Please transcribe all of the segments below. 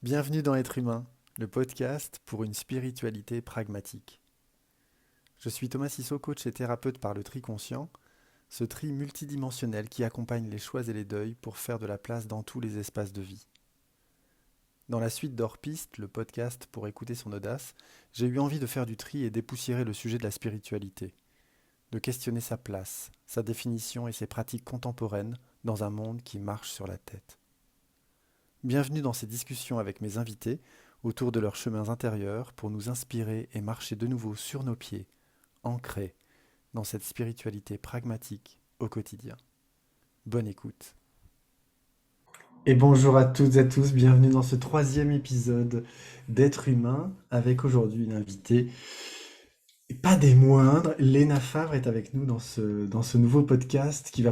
Bienvenue dans Être humain, le podcast pour une spiritualité pragmatique. Je suis Thomas Sissot, coach et thérapeute par le tri conscient, ce tri multidimensionnel qui accompagne les choix et les deuils pour faire de la place dans tous les espaces de vie. Dans la suite d'Hors-Piste, le podcast pour écouter son audace, j'ai eu envie de faire du tri et dépoussiérer le sujet de la spiritualité, de questionner sa place, sa définition et ses pratiques contemporaines dans un monde qui marche sur la tête. Bienvenue dans ces discussions avec mes invités autour de leurs chemins intérieurs pour nous inspirer et marcher de nouveau sur nos pieds, ancrés dans cette spiritualité pragmatique au quotidien. Bonne écoute. Et bonjour à toutes et à tous, bienvenue dans ce troisième épisode d'Être humain avec aujourd'hui une invitée, et pas des moindres. Léna Favre est avec nous dans ce nouveau podcast qui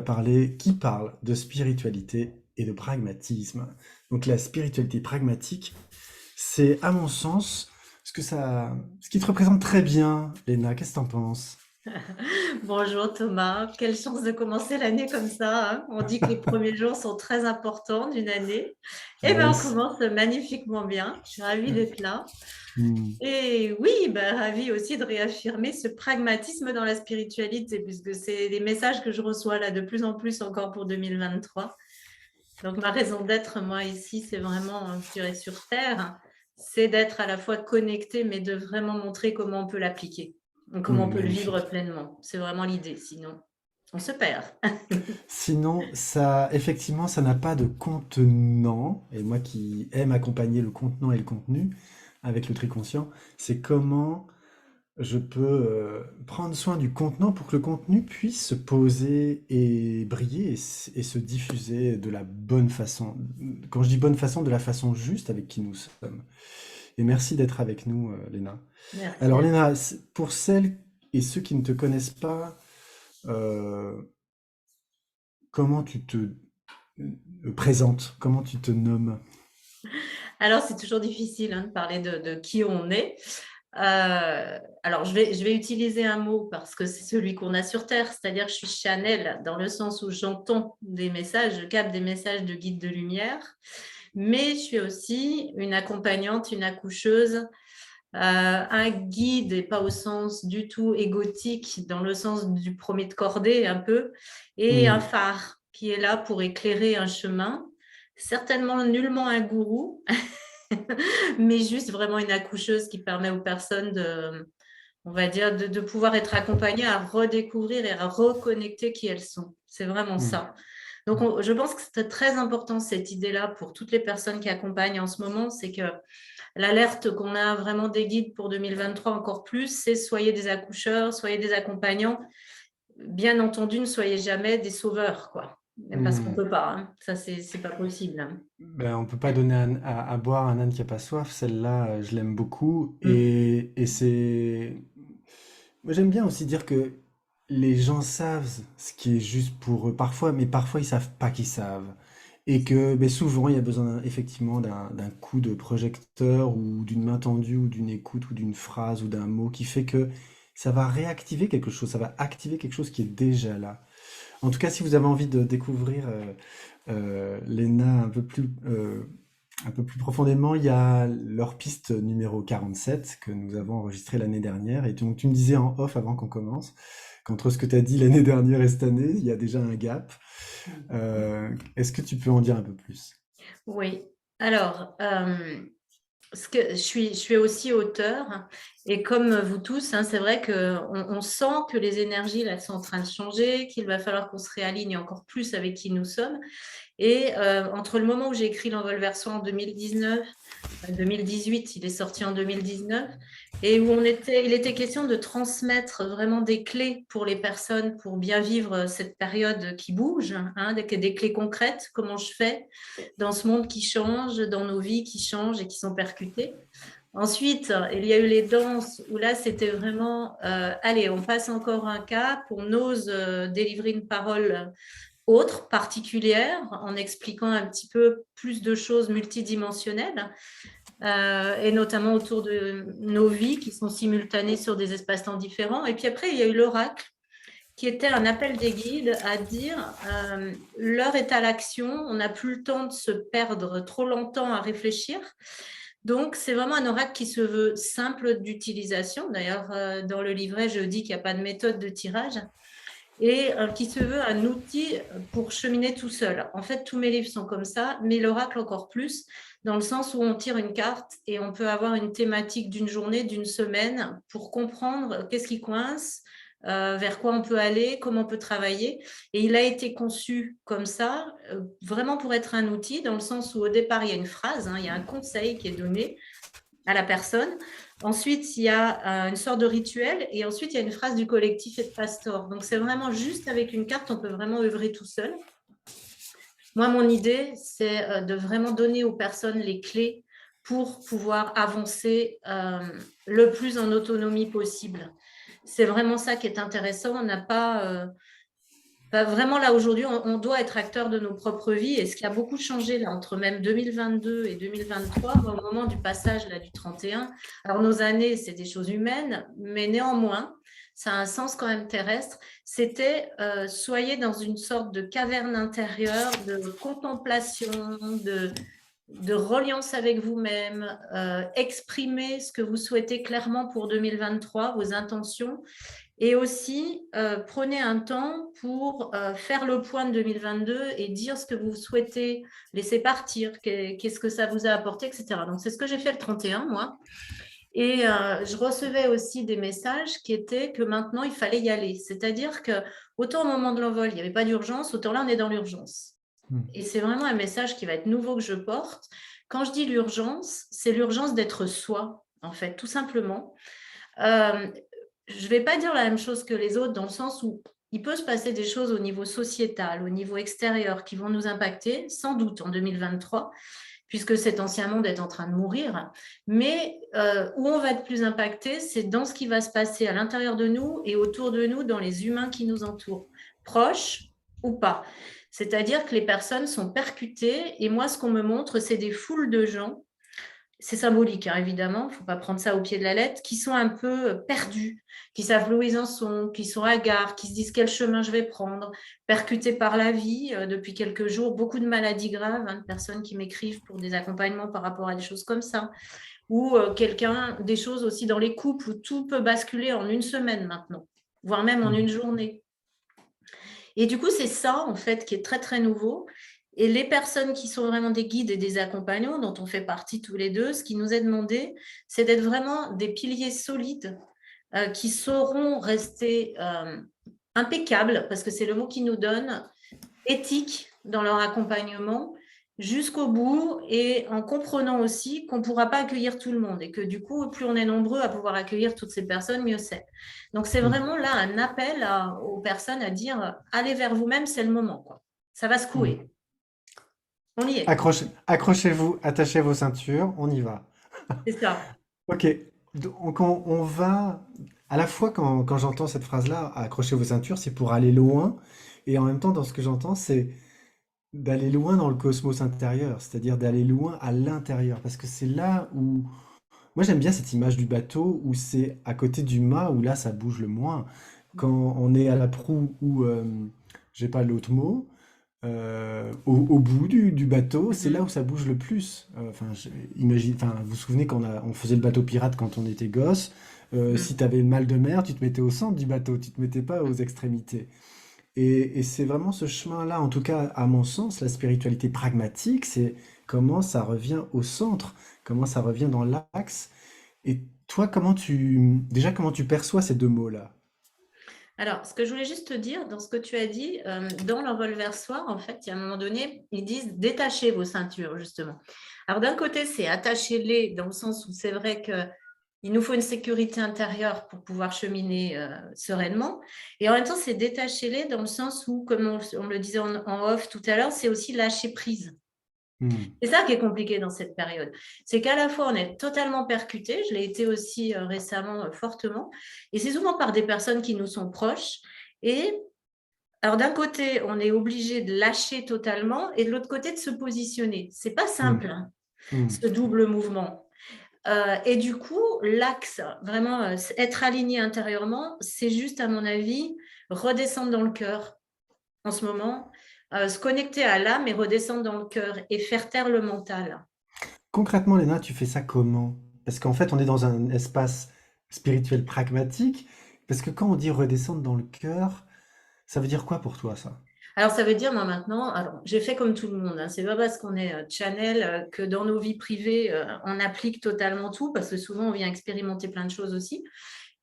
parle de spiritualité et de pragmatisme. Donc la spiritualité pragmatique, c'est à mon sens ce qui te représente très bien, Léna. Qu'est-ce que t'en penses? Bonjour Thomas, quelle chance de commencer l'année comme ça, hein. On dit que les premiers jours sont très importants d'une année. Eh bien, on Yes. commence magnifiquement bien. Je suis ravie d'être là. Hmm. Et oui, ben, ravie aussi de réaffirmer ce pragmatisme dans la spiritualité, puisque c'est des messages que je reçois là de plus en plus encore pour 2023. Donc, ma raison d'être, moi, ici, c'est vraiment, je dirais, sur Terre, c'est d'être à la fois connecté, mais de vraiment montrer comment on peut l'appliquer, comment on peut le vivre Magnifique. pleinement. C'est vraiment l'idée, sinon on se perd. Sinon, ça, effectivement, ça n'a pas de contenant. Et moi qui aime accompagner le contenant et le contenu avec le tri conscient, c'est comment je peux prendre soin du contenant pour que le contenu puisse se poser et briller et se diffuser de la bonne façon. Quand je dis bonne façon, de la façon juste avec qui nous sommes. Et merci d'être avec nous, Léna. Merci Alors, à Léna, toi. pour celles et ceux qui ne te connaissent pas, euh, comment tu te présentes? Comment tu te nommes? Alors, c'est toujours difficile hein, de parler de qui on est. Alors, je vais utiliser un mot parce que c'est celui qu'on a sur Terre, c'est-à-dire que je suis Chanel dans le sens où j'entends des messages, je capte des messages de guide de lumière, mais je suis aussi une accompagnante, une accoucheuse, un guide, et pas au sens du tout égotique, dans le sens du premier de cordée un peu, et un Hmm. phare qui est là pour éclairer un chemin, certainement nullement un gourou, mais juste vraiment une accoucheuse qui permet aux personnes de, on va dire, de pouvoir être accompagnées à redécouvrir et à reconnecter qui elles sont. C'est vraiment Hmm. ça. Donc, je pense que c'est très important cette idée-là pour toutes les personnes qui accompagnent en ce moment, c'est que l'alerte qu'on a vraiment des guides pour 2023 encore plus, c'est soyez des accoucheurs, soyez des accompagnants. Bien entendu, ne soyez jamais des sauveurs, quoi. Parce qu'on ne Hmm. peut pas, hein. Ça, c'est pas possible, hein. Ben, on peut pas donner à boire à un âne qui a pas soif. Celle-là, je l'aime beaucoup. Mm. Et c'est... Moi, j'aime bien aussi dire que les gens savent ce qui est juste pour eux parfois, mais parfois ils savent pas qu'ils savent. Et que ben, souvent, il y a besoin effectivement d'un coup de projecteur ou d'une main tendue ou d'une écoute ou d'une phrase ou d'un mot qui fait que ça va réactiver quelque chose, ça va activer quelque chose qui est déjà là. En tout cas, si vous avez envie de découvrir Lena un peu plus profondément, il y a leur piste numéro 47 que nous avons enregistrée l'année dernière. Et donc, tu me disais en off avant qu'on commence qu'entre ce que tu as dit l'année dernière et cette année, il y a déjà un gap. Est-ce que tu peux en dire un peu plus? Oui. Alors, je suis aussi auteure et comme vous tous, hein, c'est vrai qu'on sent que les énergies là, sont en train de changer, qu'il va falloir qu'on se réaligne encore plus avec qui nous sommes. Et entre le moment où j'ai écrit l'Envol-Verso en 2019, 2018, il est sorti en 2019, et où il était question de transmettre vraiment des clés pour les personnes pour bien vivre cette période qui bouge, hein, des clés concrètes, comment je fais dans ce monde qui change, dans nos vies qui changent et qui sont percutées. Ensuite, il y a eu les danses où là, c'était vraiment, allez, on passe encore un cap, on ose délivrer une parole autre, particulière, en expliquant un petit peu plus de choses multidimensionnelles, et notamment autour de nos vies qui sont simultanées sur des espaces-temps différents. Et puis après, il y a eu l'oracle qui était un appel des guides à dire l'heure est à l'action, on n'a plus le temps de se perdre trop longtemps à réfléchir. Donc, c'est vraiment un oracle qui se veut simple d'utilisation. D'ailleurs, dans le livret, je dis qu'il n'y a pas de méthode de tirage et qui se veut un outil pour cheminer tout seul. En fait, tous mes livres sont comme ça, mais l'oracle encore plus, dans le sens où on tire une carte et on peut avoir une thématique d'une journée, d'une semaine, pour comprendre qu'est-ce qui coince, vers quoi on peut aller, comment on peut travailler. Et il a été conçu comme ça, vraiment pour être un outil, dans le sens où au départ, il y a une phrase, il y a un conseil qui est donné à la personne. Ensuite, il y a une sorte de rituel et ensuite, il y a une phrase du collectif et de Pastor. Donc, c'est vraiment juste avec une carte, on peut vraiment œuvrer tout seul. Moi, mon idée, c'est de vraiment donner aux personnes les clés pour pouvoir avancer le plus en autonomie possible. C'est vraiment ça qui est intéressant. On n'a pas... vraiment, là, aujourd'hui, on doit être acteur de nos propres vies. Et ce qui a beaucoup changé là, entre même 2022 et 2023, au moment du passage là, du 31, alors nos années, c'est des choses humaines, mais néanmoins, ça a un sens quand même terrestre. C'était soyez dans une sorte de caverne intérieure, de contemplation, de reliance avec vous-même, exprimer ce que vous souhaitez clairement pour 2023, vos intentions. Et aussi, prenez un temps pour faire le point de 2022 et dire ce que vous souhaitez laisser partir, qu'est-ce que ça vous a apporté, etc. Donc, c'est ce que j'ai fait le 31, moi. Et je recevais aussi des messages qui étaient que maintenant, il fallait y aller. C'est-à-dire que autant au moment de l'envol, il n'y avait pas d'urgence, autant là, on est dans l'urgence. Et c'est vraiment un message qui va être nouveau que je porte. Quand je dis l'urgence, c'est l'urgence d'être soi, en fait, tout simplement. Je ne vais pas dire la même chose que les autres dans le sens où il peut se passer des choses au niveau sociétal, au niveau extérieur qui vont nous impacter, sans doute en 2023, puisque cet ancien monde est en train de mourir. Mais où on va être plus impacté, c'est dans ce qui va se passer à l'intérieur de nous et autour de nous, dans les humains qui nous entourent, proches ou pas. C'est-à-dire que les personnes sont percutées et moi, ce qu'on me montre, c'est des foules de gens, c'est symbolique, évidemment, il ne faut pas prendre ça au pied de la lettre, qui sont un peu perdus, qui savent où ils en sont, qui sont hagards, qui se disent quel chemin je vais prendre, percutés par la vie depuis quelques jours, beaucoup de maladies graves, de personnes qui m'écrivent pour des accompagnements par rapport à des choses comme ça, ou des choses aussi dans les couples où tout peut basculer en une semaine maintenant, voire même en une journée. Et du coup, c'est ça, en fait, qui est très, très nouveau. Et les personnes qui sont vraiment des guides et des accompagnants, dont on fait partie tous les deux, ce qui nous est demandé, c'est d'être vraiment des piliers solides qui sauront rester impeccables, parce que c'est le mot qui nous donne, éthique dans leur accompagnement, jusqu'au bout, et en comprenant aussi qu'on ne pourra pas accueillir tout le monde, et que du coup, plus on est nombreux à pouvoir accueillir toutes ces personnes, mieux c'est. Donc, c'est vraiment là un appel aux personnes à dire, allez vers vous-même, c'est le moment, quoi. Ça va secouer. On y est. Accrochez-vous, attachez vos ceintures, on y va. C'est ça. Ok, donc on va, à la fois quand j'entends cette phrase-là, accrochez vos ceintures, c'est pour aller loin, et en même temps, dans ce que j'entends, c'est d'aller loin dans le cosmos intérieur, c'est-à-dire d'aller loin à l'intérieur, parce que c'est là où, moi j'aime bien cette image du bateau, où c'est à côté du mât, où là ça bouge le moins. Quand on est à la proue, où, j'ai pas l'autre mot, au bout du bateau, c'est là où ça bouge le plus. Enfin, imagine, enfin, vous vous souvenez quand on faisait le bateau pirate quand on était gosse. Si tu avais mal de mer, tu te mettais au centre du bateau, tu te mettais pas aux extrémités. Et c'est vraiment ce chemin-là, en tout cas à mon sens, la spiritualité pragmatique, c'est comment ça revient au centre, comment ça revient dans l'axe. Et toi, comment tu perçois ces deux mots-là? Alors, ce que je voulais juste te dire, dans ce que tu as dit, dans l'envol vers soi, en fait, il y a un moment donné, ils disent détachez vos ceintures, justement. Alors, d'un côté, c'est attachez-les dans le sens où c'est vrai qu'il nous faut une sécurité intérieure pour pouvoir cheminer sereinement. Et en même temps, c'est détachez-les dans le sens où, comme on le disait en off tout à l'heure, c'est aussi lâcher prise. Hmm. C'est ça qui est compliqué dans cette période. C'est qu'à la fois, on est totalement percuté, je l'ai été aussi récemment fortement, et c'est souvent par des personnes qui nous sont proches. Et alors, d'un côté, on est obligé de lâcher totalement, et de l'autre côté, de se positionner. C'est pas Hmm. simple, Hmm. ce double mouvement. Et du coup, l'axe, vraiment, être aligné intérieurement, c'est juste, à mon avis, redescendre dans le cœur en ce moment, se connecter à l'âme et redescendre dans le cœur et faire taire le mental. Concrètement, Léna, tu fais ça comment? Parce qu'en fait, on est dans un espace spirituel pragmatique. Parce que quand on dit redescendre dans le cœur, ça veut dire quoi pour toi, ça? Alors ça veut dire moi maintenant, alors j'ai fait comme tout le monde, hein, c'est pas parce qu'on est channel que dans nos vies privées on applique totalement tout, parce que souvent on vient expérimenter plein de choses aussi.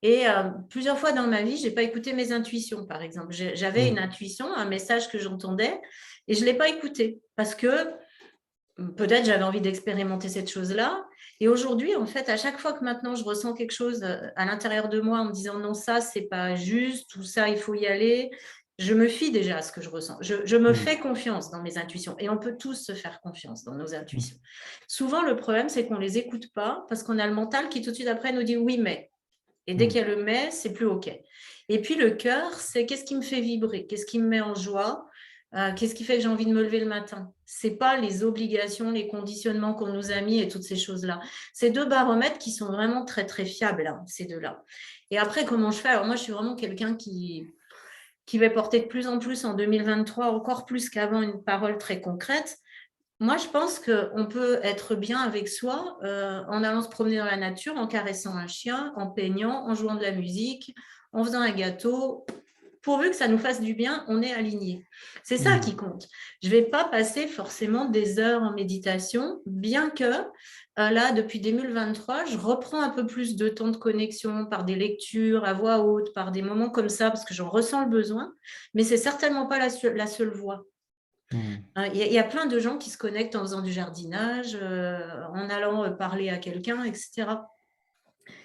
Et plusieurs fois dans ma vie, j'ai pas écouté mes intuitions, par exemple. J'avais une Hmm. intuition, un message que j'entendais, et je l'ai pas écouté parce que peut-être j'avais envie d'expérimenter cette chose-là. Et aujourd'hui, en fait, à chaque fois que maintenant je ressens quelque chose à l'intérieur de moi en me disant non, ça, c'est pas juste, tout ça, il faut y aller, je me fie déjà à ce que je ressens. Je me Hmm. fais confiance dans mes intuitions. Et on peut tous se faire confiance dans nos Hmm. intuitions. Souvent, le problème, c'est qu'on ne les écoute pas parce qu'on a le mental qui tout de suite après nous dit oui, mais. Et dès Hmm. qu'il y a le mais, c'est plus OK. Et puis le cœur, c'est qu'est-ce qui me fait vibrer, qu'est-ce qui me met en joie, qu'est-ce qui fait que j'ai envie de me lever le matin. C'est pas les obligations, les conditionnements qu'on nous a mis et toutes ces choses-là. C'est deux baromètres qui sont vraiment très très fiables, hein, ces deux-là. Et après, comment je fais? Alors moi, je suis vraiment quelqu'un qui va porter de plus en plus en 2023, encore plus qu'avant, une parole très concrète. Moi, je pense qu'on peut être bien avec soi en allant se promener dans la nature, en caressant un chien, en peignant, en jouant de la musique, en faisant un gâteau. Pourvu que ça nous fasse du bien, on est aligné. C'est ça Hmm. qui compte. Je ne vais pas passer forcément des heures en méditation, bien que là, depuis 2023, je reprends un peu plus de temps de connexion par des lectures à voix haute, par des moments comme ça, parce que j'en ressens le besoin, mais c'est certainement pas la seule voie. Hmm. Il y a plein de gens qui se connectent en faisant du jardinage, en allant parler à quelqu'un, etc.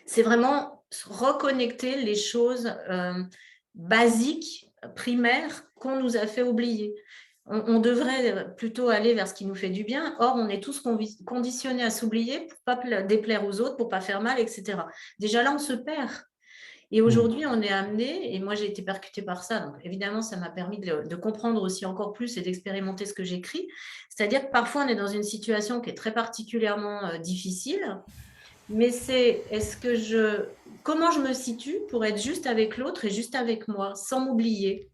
C'est vraiment reconnecter les choses basiques, primaires, qu'on nous a fait oublier. On devrait plutôt aller vers ce qui nous fait du bien. Or, on est tous conditionnés à s'oublier pour ne pas déplaire aux autres, pour ne pas faire mal, etc. Déjà là, on se perd. Et Hmm. aujourd'hui, on est amené, et moi j'ai été percutée par ça, donc évidemment ça m'a permis de comprendre aussi encore plus et d'expérimenter ce que j'écris. C'est-à-dire que parfois on est dans une situation qui est très particulièrement difficile, mais c'est comment je me situe pour être juste avec l'autre et juste avec moi, sans m'oublier.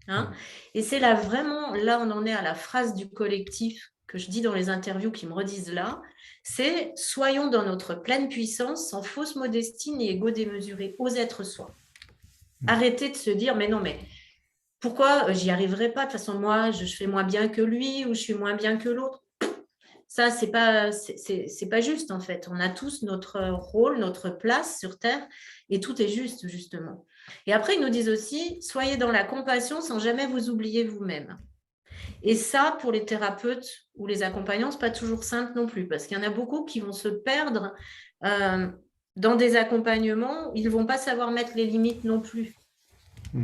Hein. Hmm. Et c'est là vraiment, là on en est à la phrase du collectif que je dis dans les interviews qui me redisent là, c'est soyons dans notre pleine puissance, sans fausse modestie ni ego démesuré, osez être soi. Arrêtez de se dire, mais non, mais pourquoi j'y arriverai pas? De toute façon, moi, je fais moins bien que lui ou je suis moins bien que l'autre. Ça, c'est pas juste, en fait. On a tous notre rôle, notre place sur Terre et tout est juste, justement. Et après, ils nous disent aussi, soyez dans la compassion sans jamais vous oublier vous-même. Et ça, pour les thérapeutes ou les accompagnants, c'est pas toujours simple non plus, parce qu'il y en a beaucoup qui vont se perdre euh, dans des accompagnements, ils vont pas savoir mettre les limites non plus. Hmm.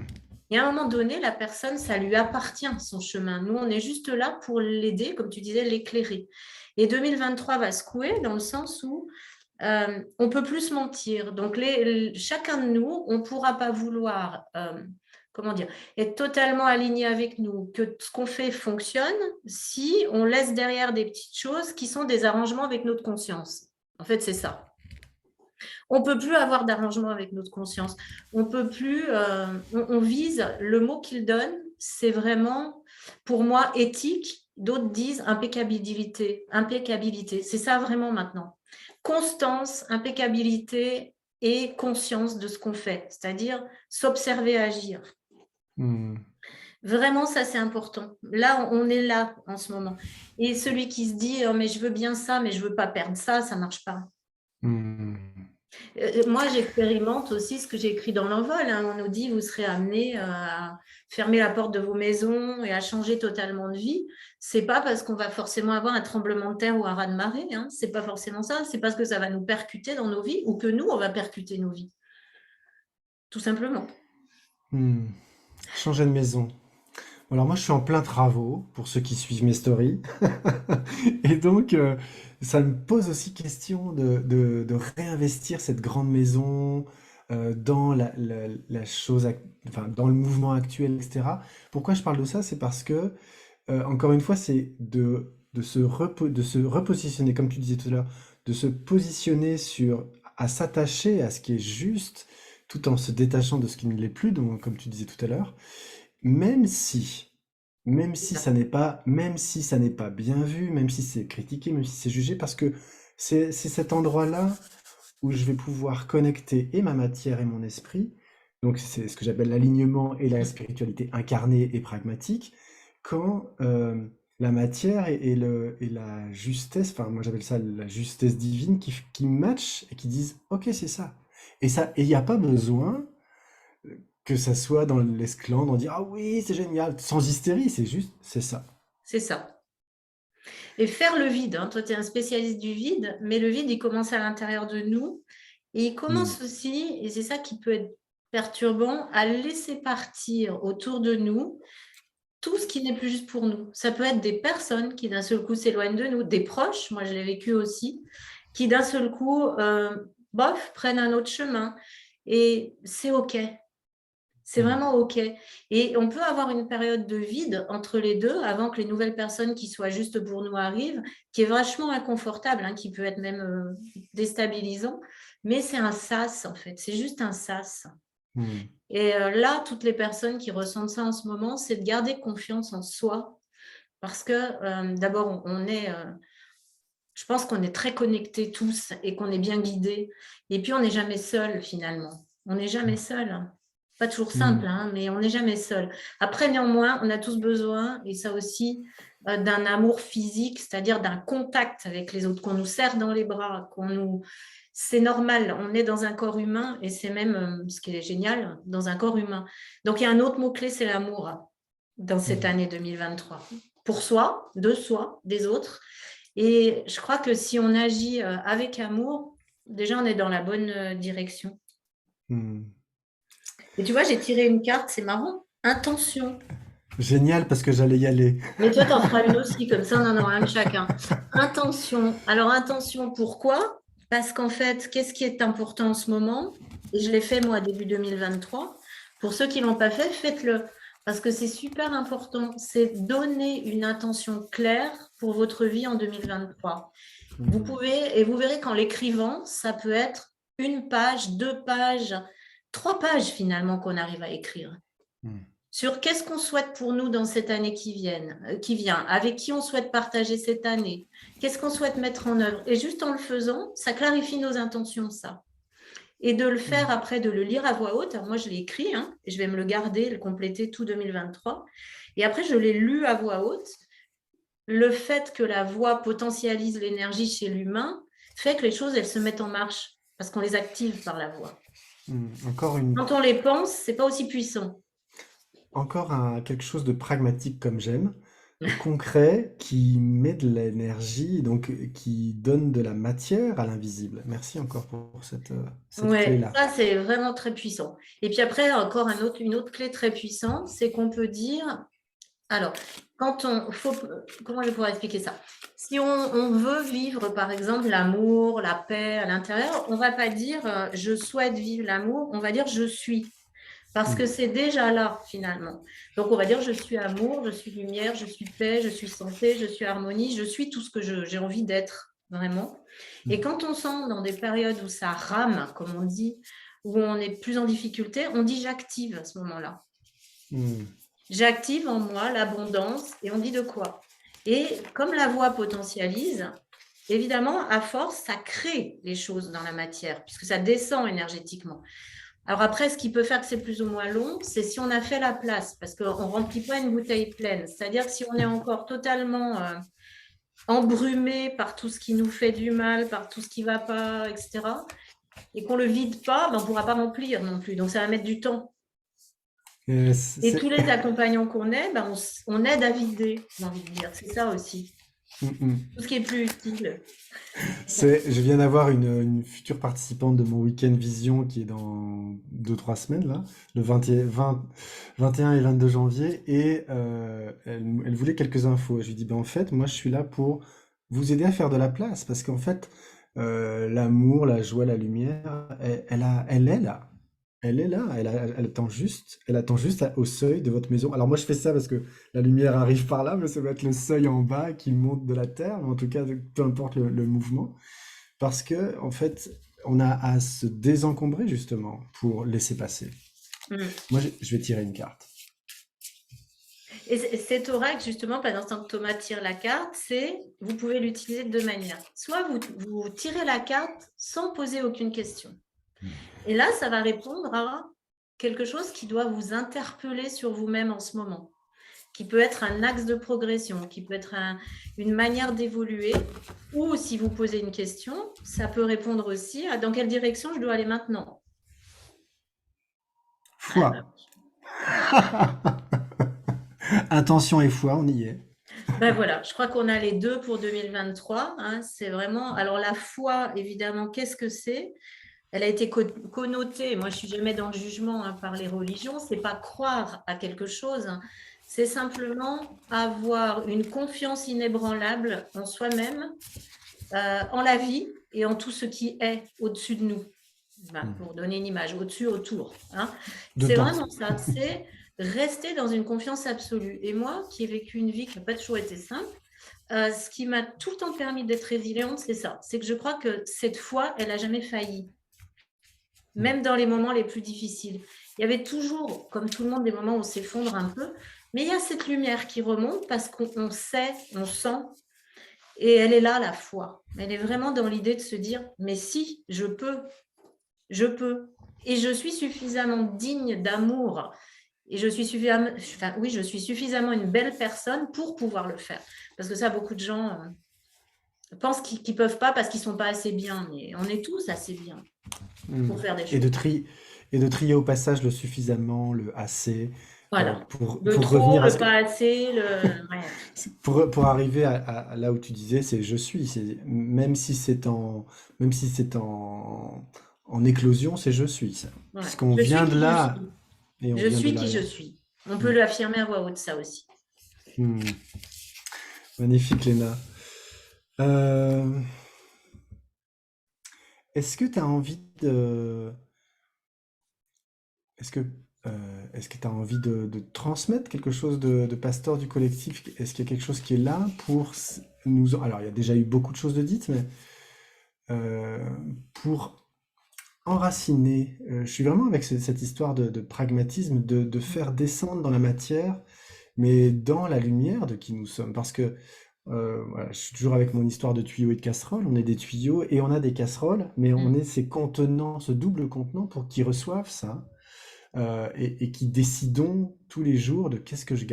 Et à un moment donné, la personne, ça lui appartient, son chemin. Nous, on est juste là pour l'aider, comme tu disais, l'éclairer. Et 2023 va secouer dans le sens où on peut plus se mentir. Donc, chacun de nous, on ne pourra pas vouloir, comment dire, être totalement aligné avec nous, que ce qu'on fait fonctionne, si on laisse derrière des petites choses qui sont des arrangements avec notre conscience. En fait, c'est ça. On ne peut plus avoir d'arrangement avec notre conscience. On peut plus. On vise le mot qu'il donne, c'est vraiment, pour moi, éthique. D'autres disent impeccabilité. Impeccabilité. C'est ça vraiment maintenant. Constance, impeccabilité et conscience de ce qu'on fait, c'est-à-dire s'observer agir. Hmm. Vraiment, ça, c'est important. Là, on est là en ce moment. Et celui qui se dit, oh, mais je veux bien ça, mais je ne veux pas perdre ça, ça ne marche pas. Hmm. Moi, j'expérimente aussi ce que j'ai écrit dans l'envol. Hein. On nous dit, vous serez amené à fermer la porte de vos maisons et à changer totalement de vie. C'est pas parce qu'on va forcément avoir un tremblement de terre ou un raz-de-marée. Hein. C'est pas forcément ça. C'est parce que ça va nous percuter dans nos vies ou que nous, on va percuter nos vies. Tout simplement. Hmm. Changer de maison. Alors moi, je suis en plein travaux, pour ceux qui suivent mes stories. Et donc, ça me pose aussi question de réinvestir cette grande maison dans la chose, enfin, dans le mouvement actuel, etc. Pourquoi je parle de ça? C'est parce que, encore une fois, c'est de se repositionner, comme tu disais tout à l'heure, de se positionner sur, à s'attacher à ce qui est juste, tout en se détachant de ce qui ne l'est plus, donc, comme tu disais tout à l'heure, même si, même C'est si ça. ça n'est pas, même si ça n'est pas bien vu, même si c'est critiqué, même si c'est jugé, parce que c'est cet endroit-là où je vais pouvoir connecter et ma matière et mon esprit. Donc c'est ce que j'appelle l'alignement et la Mmh. spiritualité incarnée et pragmatique. Quand la matière et la justesse, enfin moi j'appelle ça la justesse divine, qui matchent et qui disent ok c'est ça. Et il n'y a pas besoin que ça soit dans l'esclandre, on dit ah oui c'est génial, sans hystérie, c'est juste c'est ça. C'est ça. Et faire le vide, hein. Toi, tu es un spécialiste du vide, mais le vide, il commence à l'intérieur de nous. Et il Hmm. commence aussi, et c'est ça qui peut être perturbant, à laisser partir autour de nous tout ce qui n'est plus juste pour nous. Ça peut être des personnes qui d'un seul coup s'éloignent de nous, des proches, moi je l'ai vécu aussi, qui d'un seul coup, bof, prennent un autre chemin. Et c'est OK. C'est Hmm. vraiment OK. Et on peut avoir une période de vide entre les deux avant que les nouvelles personnes qui soient juste pour nous arrivent, qui est vachement inconfortable, hein, qui peut être même déstabilisant. Mais c'est un sas, en fait. C'est juste un sas. Hmm. Et là, toutes les personnes qui ressentent ça en ce moment, c'est de garder confiance en soi. Parce que d'abord, on est, je pense qu'on est très connectés tous et qu'on est bien guidés. Et puis, on n'est jamais seul, finalement. On n'est jamais seul. Pas toujours simple, Hmm. hein, mais on n'est jamais seul. Après, néanmoins, on a tous besoin, et ça aussi, d'un amour physique, c'est-à-dire d'un contact avec les autres, qu'on nous serre dans les bras, qu'on nous... C'est normal, on est dans un corps humain, et c'est même ce qui est génial, dans un corps humain. Donc, il y a un autre mot-clé, c'est l'amour, dans cette Hmm. année 2023. Pour soi, des autres. Et je crois que si on agit avec amour, déjà, on est dans la bonne direction. Hmm. Et tu vois, j'ai tiré une carte, c'est marrant. Intention. Génial parce que j'allais y aller. Mais toi, tu en feras une aussi, comme ça, on en aura une chacun. Intention. Alors, intention, pourquoi? Parce qu'en fait, qu'est-ce qui est important en ce moment? Et je l'ai fait, moi, début 2023. Pour ceux qui ne l'ont pas fait, faites-le. Parce que c'est super important. C'est donner une intention claire pour votre vie en 2023. Vous Hmm. pouvez, et vous verrez qu'en l'écrivant, ça peut être une page, deux pages, trois pages finalement qu'on arrive à écrire Hmm. sur qu'est-ce qu'on souhaite pour nous dans cette année qui vient, avec qui on souhaite partager cette année, qu'est-ce qu'on souhaite mettre en œuvre. Et juste en le faisant, ça clarifie nos intentions, ça. Et de le faire Hmm. après, de le lire à voix haute. Alors moi, je l'ai écrit, hein, et je vais me le garder, le compléter tout 2023. Et après, je l'ai lu à voix haute. Le fait que la voix potentialise l'énergie chez l'humain fait que les choses, elles se mettent en marche parce qu'on les active par la voix. Hmm. Encore une, Quand on les pense, c'est pas aussi puissant. quelque chose de pragmatique comme j'aime, de concret, qui met de l'énergie, donc qui donne de la matière à l'invisible. Merci encore pour cette Ouais, clé-là. ça c'est vraiment très puissant. Et puis après, encore une autre clé très puissante, c'est qu'on peut dire, alors, quand on faut, comment je pourrais expliquer ça? Si on veut vivre, par exemple, l'amour, la paix à l'intérieur, on va pas dire je souhaite vivre l'amour, on va dire je suis. Parce que Hmm. c'est déjà là, finalement. Donc, on va dire, je suis amour, je suis lumière, je suis paix, je suis santé, je suis harmonie, je suis tout ce que j'ai envie d'être, vraiment. Et Hmm. quand on sent dans des périodes où ça rame, comme on dit, où on est plus en difficulté, on dit j'active à ce moment-là. Hmm. J'active en moi l'abondance et on dit de quoi? Et comme la voix potentialise, évidemment, à force, ça crée les choses dans la matière, puisque ça descend énergétiquement. Alors après, ce qui peut faire que c'est plus ou moins long, c'est si on a fait la place, parce qu'on ne remplit pas une bouteille pleine. C'est-à-dire que si on est encore totalement embrumé par tout ce qui nous fait du mal, par tout ce qui ne va pas, etc., et qu'on ne le vide pas, ben, on ne pourra pas remplir non plus. Donc ça va mettre du temps. Et tous les accompagnants qu'on est, ben, on aide à vider, j'ai envie de dire. C'est ça aussi. Hmm, hmm. Tout ce qui est plus utile. Je viens d'avoir une future participante de mon week-end vision qui est dans 2 3 semaines, là, le 21 et 22 janvier, et elle voulait quelques infos. Je lui dis, ben, en fait, moi, je suis là pour vous aider à faire de la place, parce qu'en fait, l'amour, la joie, la lumière, elle est là. Elle est là, elle attend juste au seuil de votre maison. Alors moi je fais ça parce que la lumière arrive par là, mais ça va être le seuil en bas qui monte de la terre, mais en tout cas, peu importe le mouvement. Parce que, en fait, on a à se désencombrer justement pour laisser passer. Mm. Moi, je vais tirer une carte. Et cet oracle, justement, pendant que Thomas tire la carte, vous pouvez l'utiliser de deux manières. Soit vous tirez la carte sans poser aucune question. Et là, ça va répondre à quelque chose qui doit vous interpeller sur vous-même en ce moment, qui peut être un axe de progression, qui peut être une manière d'évoluer, ou si vous posez une question, ça peut répondre aussi à dans quelle direction je dois aller maintenant. Foi. Intention et foi, on y est. Ben voilà, je crois qu'on a les deux pour 2023. Hein, c'est vraiment. Alors la foi, évidemment, qu'est-ce que c'est? Elle a été connotée. Moi, je suis jamais dans le jugement hein, par les religions. C'est pas croire à quelque chose. Hein, c'est simplement avoir une confiance inébranlable en soi-même, en la vie et en tout ce qui est au-dessus de nous. Ben, pour donner une image, au-dessus, autour. Hein. C'est vraiment ça. C'est rester dans une confiance absolue. Et moi, qui ai vécu une vie qui n'a pas toujours été simple, ce qui m'a tout le temps permis d'être résiliente, c'est ça. C'est que je crois que cette foi, elle n'a jamais failli. Même dans les moments les plus difficiles. Il y avait toujours, comme tout le monde, des moments où on s'effondre un peu, mais il y a cette lumière qui remonte parce qu'on sait, on sent, et elle est là, la foi. Elle est vraiment dans l'idée de se dire, mais si, je peux. Et je suis suffisamment digne d'amour et je suis suffisamment une belle personne pour pouvoir le faire. Parce que ça, beaucoup de gens pensent qu'ils ne peuvent pas parce qu'ils ne sont pas assez bien. Mais on est tous assez bien pour faire des choses. Et de trier au passage le suffisamment, le assez, voilà. pour trop, revenir à ce le pas assez, pour arriver à là où tu disais, c'est je suis. Même si c'est en éclosion, c'est je suis. Ça. Ouais. Parce qu'on Je vient suis de qui là. je suis. Et on Je vient suis de là. qui je suis. On peut l'affirmer à voix haute, ça aussi. Magnifique, Léna. Est-ce que tu as envie de... Est-ce que tu as envie de transmettre quelque chose de pasteur du collectif? Est-ce qu'il y a quelque chose qui est là pour nous... Alors, il y a déjà eu beaucoup de choses de dites, mais pour enraciner, je suis vraiment avec cette histoire de pragmatisme, de faire descendre dans la matière, mais dans la lumière de qui nous sommes. Parce que voilà, je suis toujours avec mon histoire de tuyaux et de casseroles. On est des tuyaux et on a des casseroles, mais on est ces contenants, ce double contenant pour qu'ils reçoivent ça. Et qui décidons tous les jours de qu'est-ce que je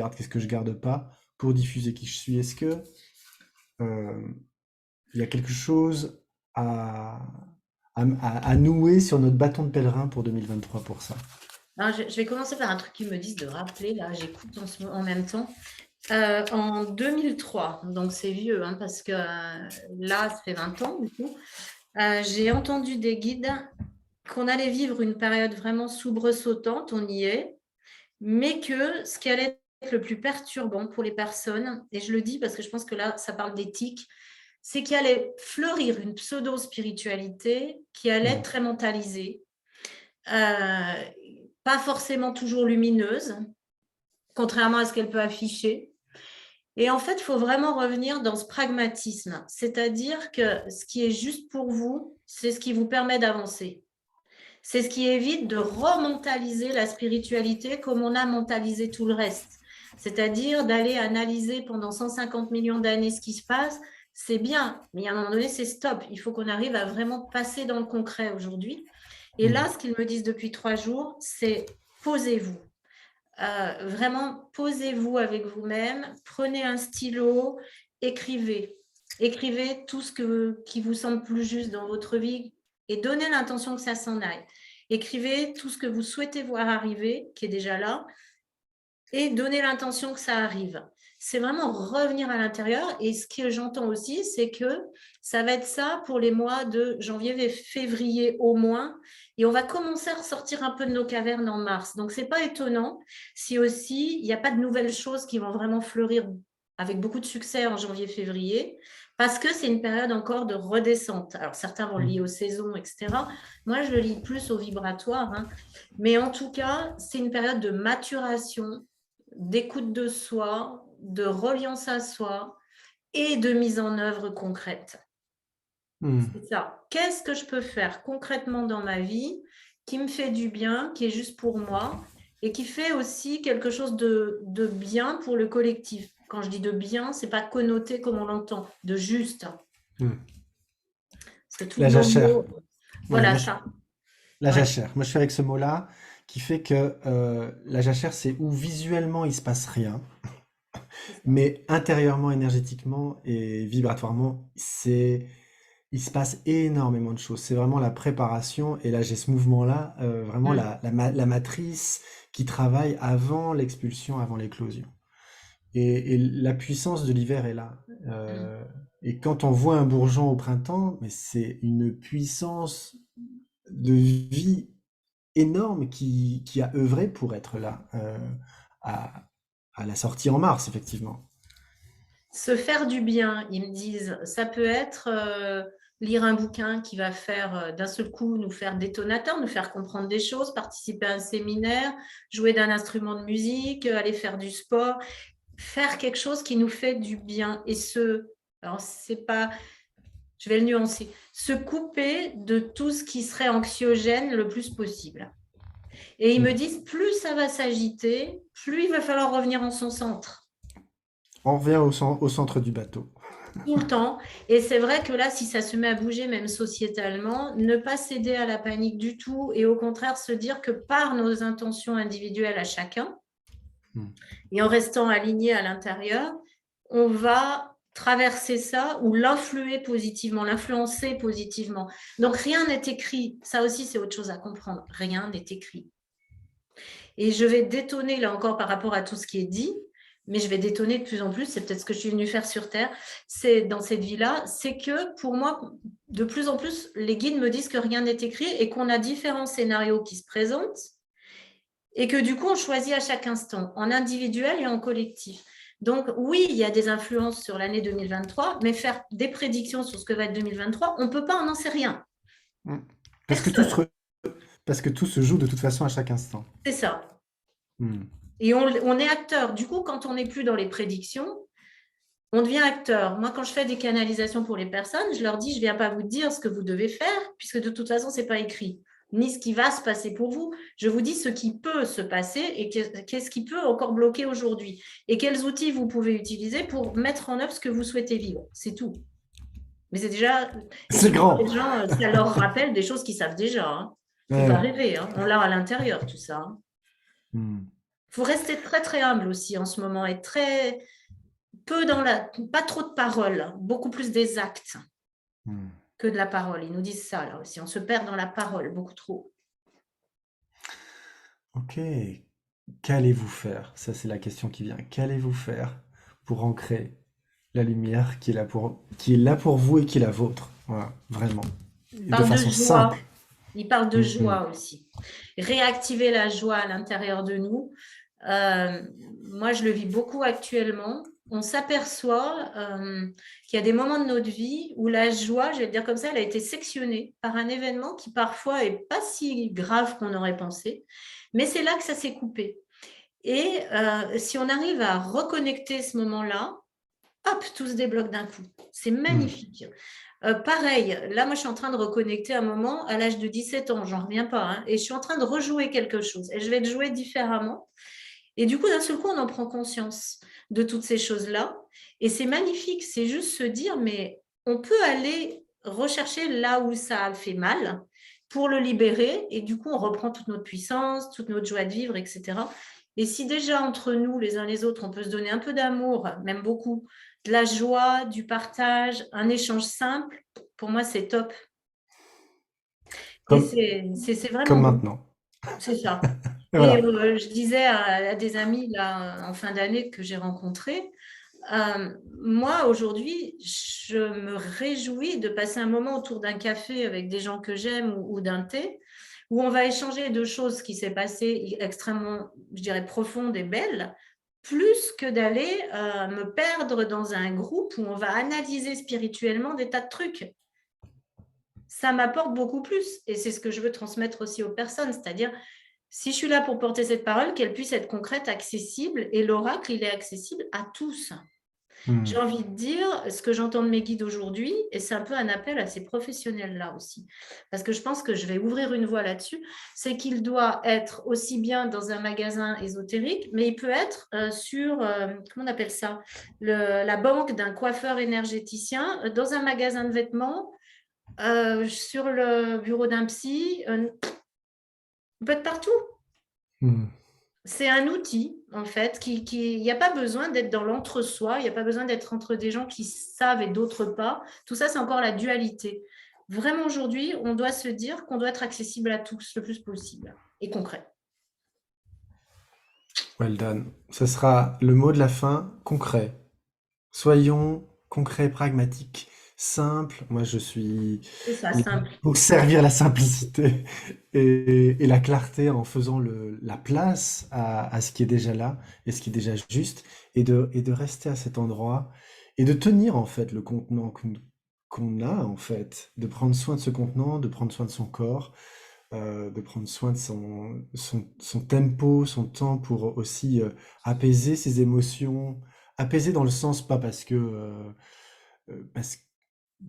garde pas pour diffuser qui je suis. Est-ce que il y a quelque chose à nouer sur notre bâton de pèlerin pour 2023 pour ça? Alors, je vais commencer par un truc qu'ils me disent de rappeler, là, j'écoute en même temps. En 2003, donc c'est vieux, hein, parce que là, ça fait 20 ans, du coup, j'ai entendu des guides qu'on allait vivre une période vraiment soubresautante, on y est, mais que ce qui allait être le plus perturbant pour les personnes, et je le dis parce que je pense que là, ça parle d'éthique, c'est qu'il allait fleurir une pseudo-spiritualité qui allait être très mentalisée, pas forcément toujours lumineuse, contrairement à ce qu'elle peut afficher. Et en fait, il faut vraiment revenir dans ce pragmatisme, c'est-à-dire que ce qui est juste pour vous, c'est ce qui vous permet d'avancer. C'est ce qui évite de rementaliser la spiritualité comme on a mentalisé tout le reste. C'est-à-dire d'aller analyser pendant 150 millions d'années ce qui se passe, c'est bien, mais à un moment donné, c'est stop. Il faut qu'on arrive à vraiment passer dans le concret aujourd'hui. Et là, ce qu'ils me disent depuis 3 jours, c'est posez-vous. Vraiment, posez-vous avec vous-même, prenez un stylo, écrivez. Écrivez tout ce qui vous semble plus juste dans votre vie et donnez l'intention que ça s'en aille. Écrivez tout ce que vous souhaitez voir arriver, qui est déjà là, et donnez l'intention que ça arrive. C'est vraiment revenir à l'intérieur. Et ce que j'entends aussi, c'est que ça va être ça pour les mois de janvier et février au moins. Et on va commencer à ressortir un peu de nos cavernes en mars. Donc, ce n'est pas étonnant si aussi il n'y a pas de nouvelles choses qui vont vraiment fleurir avec beaucoup de succès en janvier-février, parce que c'est une période encore de redescente. Alors, certains vont le lier aux saisons, etc. Moi, je le lis plus au vibratoire. Hein. Mais en tout cas, c'est une période de maturation, d'écoute de soi, de reliance à soi et de mise en œuvre concrète. Hmm. C'est ça. Qu'est-ce que je peux faire concrètement dans ma vie qui me fait du bien, qui est juste pour moi et qui fait aussi quelque chose de bien pour le collectif. Quand je dis de bien, c'est pas connoté comme on l'entend, de juste. Hmm. Parce que tous La nos jachère. mots, Ouais, voilà ça. la Ouais. jachère. Moi, je suis avec ce mot-là qui fait que la jachère, c'est où visuellement il se passe rien, C'est ça. mais intérieurement, énergétiquement et vibratoirement, il se passe énormément de choses. C'est vraiment la préparation. Et là, j'ai ce mouvement-là, vraiment Mm. la matrice qui travaille avant l'expulsion, avant l'éclosion. Et la puissance de l'hiver est là. Mm. Et quand on voit un bourgeon au printemps, mais c'est une puissance de vie énorme qui a œuvré pour être là, à, à la sortie en mars, effectivement. Se faire du bien, ils me disent, ça peut être lire un bouquin qui va faire d'un seul coup nous faire détonateur, nous faire comprendre des choses, participer à un séminaire, jouer d'un instrument de musique, aller faire du sport, faire quelque chose qui nous fait du bien. Alors c'est pas, je vais le nuancer, se couper de tout ce qui serait anxiogène le plus possible. Et ils me Mm. disent, plus ça va s'agiter, plus il va falloir revenir en son centre. On revient au centre du bateau. Tout le temps. Et c'est vrai que là, si ça se met à bouger, même sociétalement, ne pas céder à la panique du tout et au contraire se dire que par nos intentions individuelles à chacun, Mm. et en restant aligné à l'intérieur, on va traverser ça ou l'influer positivement, l'influencer positivement. Donc rien n'est écrit. Ça aussi, c'est autre chose à comprendre. Rien n'est écrit. Et je vais détonner, là encore, par rapport à tout ce qui est dit, mais je vais détonner de plus en plus, c'est peut-être ce que je suis venue faire sur Terre, c'est dans cette vie-là, c'est que pour moi, de plus en plus, les guides me disent que rien n'est écrit et qu'on a différents scénarios qui se présentent et que du coup, on choisit à chaque instant, en individuel et en collectif. Donc oui, il y a des influences sur l'année 2023, mais faire des prédictions sur ce que va être 2023, on ne peut pas, on n'en sait rien. Mm. Parce que Personne. parce que tout se joue de toute façon à chaque instant. C'est ça. Mm. Et on est acteur. Du coup, quand on n'est plus dans les prédictions, on devient acteur. Moi, quand je fais des canalisations pour les personnes, je leur dis, je ne viens pas vous dire ce que vous devez faire, puisque de toute façon, ce n'est pas écrit, ni ce qui va se passer pour vous. Je vous dis ce qui peut se passer et qu'est-ce qui peut encore bloquer aujourd'hui. Et quels outils vous pouvez utiliser pour mettre en œuvre ce que vous souhaitez vivre. C'est tout. Mais c'est déjà... Et C'est souvent, grand. les gens, ça leur rappelle des choses qu'ils savent déjà. Hein. Il ne faut pas Ouais. rêver. Hein. On l'a à l'intérieur, tout ça. Mm. Il faut rester très, très humble aussi en ce moment et très peu dans la... Pas trop de paroles, beaucoup plus des actes Mm. que de la parole. Ils nous disent ça, là aussi. On se perd dans la parole, beaucoup trop. Ok. Qu'allez-vous faire? Ça, c'est la question qui vient. Qu'allez-vous faire pour ancrer la lumière qui est là pour vous et qui est la vôtre? Voilà, vraiment. Ils Et de parlent de façon simple. joie. Ils parlent de Mhm. joie aussi. Réactiver la joie à l'intérieur de nous. Euh, Moi, je le vis beaucoup actuellement. On s'aperçoit qu'il y a des moments de notre vie où la joie, je vais le dire comme ça, elle a été sectionnée par un événement qui parfois est pas si grave qu'on aurait pensé, mais c'est là que ça s'est coupé. Et si on arrive à reconnecter ce moment-là, hop, tout se débloque d'un coup. C'est Mm. magnifique. Pareil, là, moi, je suis en train de reconnecter un moment à l'âge de 17 ans, j'en reviens pas, hein, et je suis en train de rejouer quelque chose, et je vais le jouer différemment. Et du coup, d'un seul coup, on en prend conscience de toutes ces choses-là, et c'est magnifique, c'est juste se dire, mais on peut aller rechercher là où ça a fait mal pour le libérer, et du coup, on reprend toute notre puissance, toute notre joie de vivre, etc. Et si déjà entre nous, les uns les autres, on peut se donner un peu d'amour, même beaucoup, de la joie, du partage, un échange simple, pour moi, c'est top. Et Comme, c'est vraiment comme bon. maintenant. C'est ça. Et Et voilà. je disais à des amis là, en fin d'année que j'ai rencontrés, moi aujourd'hui, je me réjouis de passer un moment autour d'un café avec des gens que j'aime ou d'un thé, où on va échanger de choses qui s'est passé extrêmement, je dirais, profondes et belles, plus que d'aller me perdre dans un groupe où on va analyser spirituellement des tas de trucs. Ça m'apporte beaucoup plus et c'est ce que je veux transmettre aussi aux personnes, c'est-à-dire si je suis là pour porter cette parole, qu'elle puisse être concrète, accessible et l'oracle, il est accessible à tous. J'ai Hmm. envie de dire, ce que j'entends de mes guides aujourd'hui, et c'est un peu un appel à ces professionnels-là aussi, parce que je pense que je vais ouvrir une voie là-dessus, c'est qu'il doit être aussi bien dans un magasin ésotérique, mais il peut être sur, comment on appelle ça, la banque d'un coiffeur énergéticien, dans un magasin de vêtements, sur le bureau d'un psy, on peut être partout. Hmm. C'est un outil, en fait, il n'y a pas besoin d'être dans l'entre-soi, il n'y a pas besoin d'être entre des gens qui savent et d'autres pas. Tout ça, c'est encore la dualité. Vraiment, aujourd'hui, on doit se dire qu'on doit être accessible à tous le plus possible et concret. Well done. Ce sera le mot de la fin, concret. Soyons concrets, pragmatiques, simples. Moi, je suis C'est ça, simple. pour servir la simplicité et la clarté en faisant la place à ce qui est déjà là et ce qui est déjà juste et de rester à cet endroit et de tenir en fait le contenant qu'on a en fait, de prendre soin de ce contenant, de prendre soin de son corps, de prendre soin de son tempo, son temps pour aussi apaiser ses émotions, apaiser dans le sens pas parce que parce,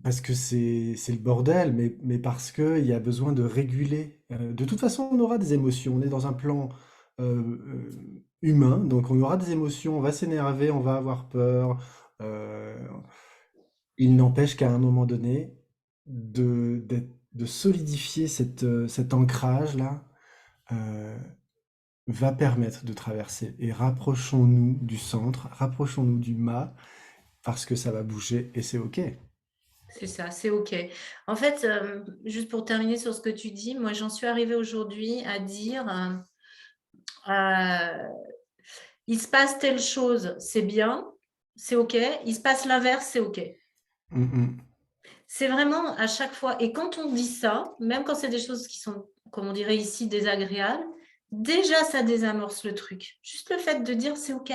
parce que c'est le bordel, mais parce qu'il y a besoin de réguler. De toute façon, on aura des émotions. On est dans un plan humain, donc on aura des émotions. On va s'énerver, on va avoir peur. euh, il n'empêche qu'à un moment donné, de solidifier cet ancrage-là euh, va permettre de traverser. Et rapprochons-nous du centre, rapprochons-nous du mât, parce que ça va bouger et c'est OK. C'est ça, c'est OK. En fait, juste pour terminer sur ce que tu dis, moi, j'en suis arrivée aujourd'hui à dire, euh, il se passe telle chose, c'est bien, c'est OK. Il se passe l'inverse, c'est OK. Mm, mm. C'est vraiment à chaque fois. Et quand on dit ça, même quand c'est des choses qui sont, comme on dirait ici, désagréables, déjà, ça désamorce le truc. Juste le fait de dire c'est OK.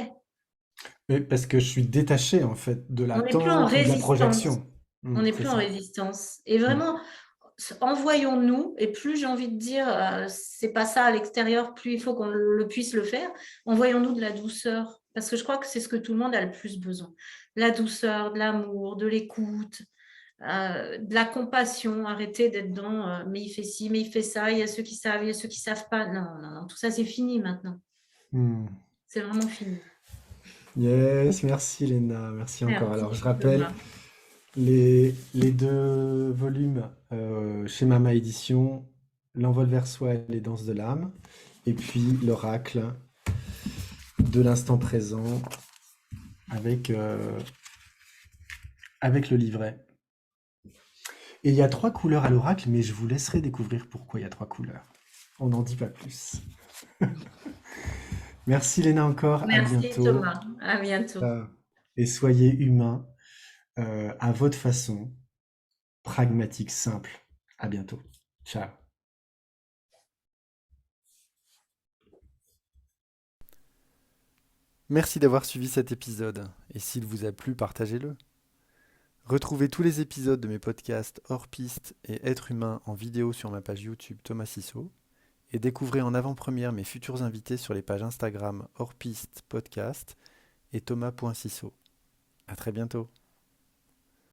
Mais parce que je suis détaché en fait de On n'est plus en l'attente ou de la résistance. projection. On n'est C'est plus en ça. résistance. Et Mm. vraiment, envoyons-nous. Et plus j'ai envie de dire, c'est pas ça à l'extérieur, plus il faut qu'on le puisse le faire. Envoyons-nous de la douceur. Parce que je crois que c'est ce que tout le monde a le plus besoin. La douceur, de l'amour, de l'écoute, de la compassion, arrêter d'être dans mais il fait ci, mais il fait ça, il y a ceux qui savent, il y a ceux qui savent pas. Non, non, non, tout ça c'est fini maintenant. Mm. C'est vraiment fini. Yes, merci Léna, merci encore. Alors je Merci rappelle Thomas. les deux volumes chez Mama Édition, L'envol vers soi et les danses de l'âme, et puis l'oracle de l'instant présent avec, avec le livret. Et il y a trois couleurs à l'oracle, mais je vous laisserai découvrir pourquoi il y a trois couleurs. On n'en dit pas plus. Merci Léna encore, à Merci bientôt. Thomas. À bientôt. Euh, et soyez humains à votre façon, pragmatique, simple. À bientôt. Ciao. Merci d'avoir suivi cet épisode, et s'il vous a plu, partagez-le. Retrouvez tous les épisodes de mes podcasts Hors Piste et Être Humain en vidéo sur ma page YouTube Thomas Sissot, et découvrez en avant-première mes futurs invités sur les pages Instagram Hors Piste Podcast et thomas.sissot. À très bientôt.